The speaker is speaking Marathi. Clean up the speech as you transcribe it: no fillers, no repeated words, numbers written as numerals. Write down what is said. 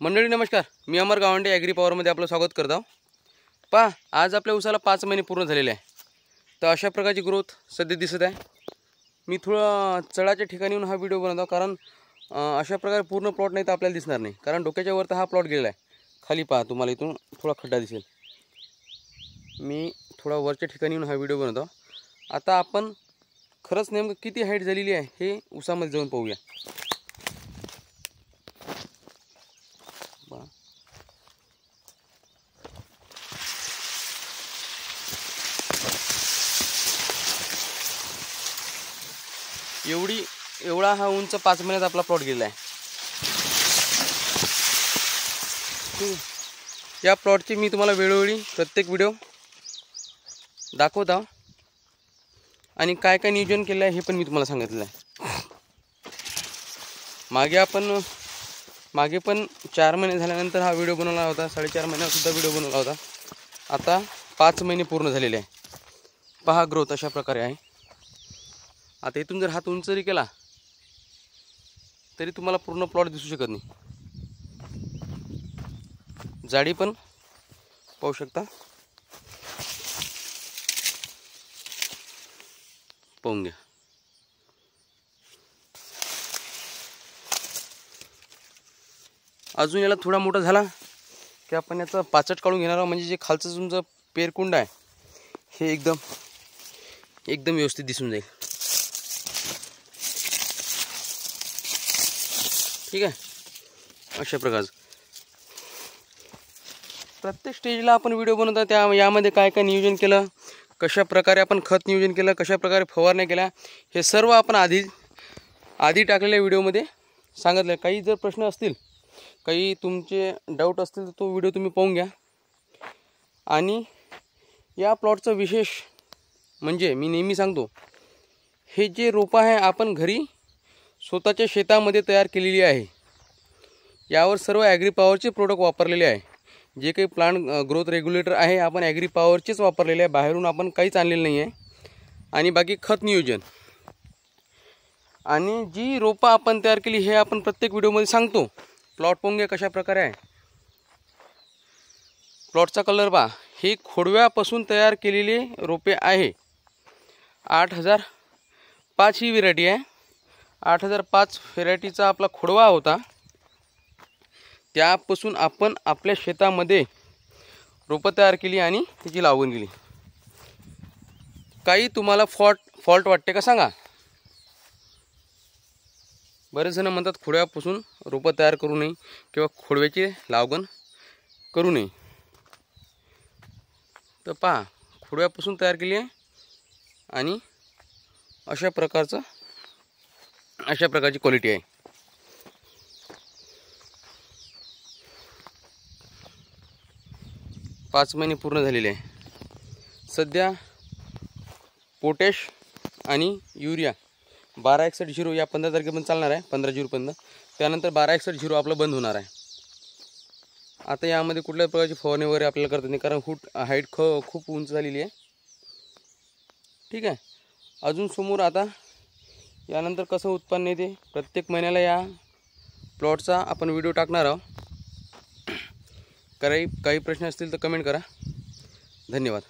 मंडळी नमस्कार, मी अमर गावंडे ॲग्री पॉवरमध्ये आपलं स्वागत करत आहोत। पहा, आज आपल्या उसाला 5 महिने पूर्ण झालेले आहे, तर अशा प्रकारची ग्रोथ सध्या दिसत आहे। मी थोडा चढाच्या ठिकाणी येऊन हा व्हिडिओ बनवतो, कारण अशा प्रकारे पूर्ण प्लॉट नाही तर आपल्याला दिसणार नाही, कारण डोक्याच्या वर तर हा प्लॉट गेलेला आहे। खाली पहा, तुम्हाला इथून थोडा खड्डा दिसेल। मी थोडा वरच्या ठिकाणी येऊन हा व्हिडिओ बनवतो। आता आपण खरंच नेमकं किती हाईट झालेली आहे हे उसामध्ये जाऊन पाहूया। एवढा हा उंच 5 महिन्यात आपला प्लॉट गेला आहे। या प्लॉटची मी तुम्हाला वेळोवेळी प्रत्येक व्हिडिओ दाखवत आहे आणि काय काय नियोजन केलं आहे हे पण मी तुम्हाला सांगितलं आहे। मागे पण 4 महिने झाल्यानंतर हा व्हिडिओ बनवला होता, 4.5 महिन्यात सुद्धा व्हिडिओ बनवला होता। आता 5 महिने पूर्ण झालेले आहे। पहा, ग्रोथ अशा प्रकारे आहे। आता इथून जर हात उंच जरी केला तरी तुम्हाला पूर्ण प्लॉट दिसू शकत नाही। जाडी पण पाहू शकता, पाहून घ्या। अजून याला थोडा मोठा झाला की आपण याचा पाचट काढून घेणार आहोत, म्हणजे जे खालचं तुमचं पेरकुंड आहे हे एकदम व्यवस्थित दिसून जाईल। ठीक आहे, अशा प्रकारचं प्रत्येक स्टेजला आपण व्हिडिओ बनवतो, त्या यामध्ये काय काय नियोजन केलं, कशा प्रकारे आपण खत नियोजन केलं, कशा प्रकारे फवारण्या केल्या, हे सर्व आपण आधी टाकलेल्या व्हिडिओमध्ये सांगितलं। काही जर प्रश्न असतील, काही तुमचे डाऊट असतील तर तो व्हिडिओ तुम्ही पाहून घ्या। आणि या प्लॉटचं विशेष म्हणजे मी नेहमी सांगतो, हे जे रोपं आहे आपण घरी स्वतःच्या शेतामध्ये तयार केलेली आहे। यावर सर्व ॲग्री पॉवरचे प्रोडक्ट वापरलेले आहे। जे काही प्लांट ग्रोथ रेग्युलेटर आहे आपण ॲग्री पॉवरचेच वापरलेले आहे, बाहेरून आपण काहीच आणलेलं नाही आहे। आणि बाकी खत नियोजन आणि जी रोपं आपण तयार केली हे आपण प्रत्येक व्हिडिओमध्ये सांगतो। प्लॉट पाहून घ्या कशा प्रकारे आहे। प्लॉटचा कलर पहा, हे खोडव्यापासून तयार केलेले रोपे आहे। 8005 ही व्हेरायटी आहे। 8005 व्हेरायटीचा आपला खोडवा होता, त्यापासून आपण आपल्या शेतामध्ये रोपं तयार केली आणि त्याची लागवड केली। काही तुम्हाला फॉल्ट वाटते का सांगा। बरेच जण म्हणतात खोडव्यापासून रोपं तयार करू नये किंवा खोडव्याची लागवड करू नये, तर पहा खोडव्यापासून तयार केली आहे आणि अशा प्रकारची क्वालिटी आहे। पाच महिने पूर्ण झालेले आहे। सध्या पोटॅश आणि युरिया 1261 या 15 तारखेपर्यंत चालणार आहे, 15 जूनपर्यंत। त्यानंतर 1261 आपलं बंद होणार आहे। आता यामध्ये कुठल्याही प्रकारची फवारणी वगैरे आपल्याला करता नाही, कारण हाईट खूप उंच झालेली आहे। ठीक आहे, अजून समोर आता यानंतर कसं उत्पन्न येते प्रत्येक महिन्याला या प्लॉटचा आपण व्हिडिओ टाकणार आहोत। काही प्रश्न असतील तर कमेंट करा। धन्यवाद।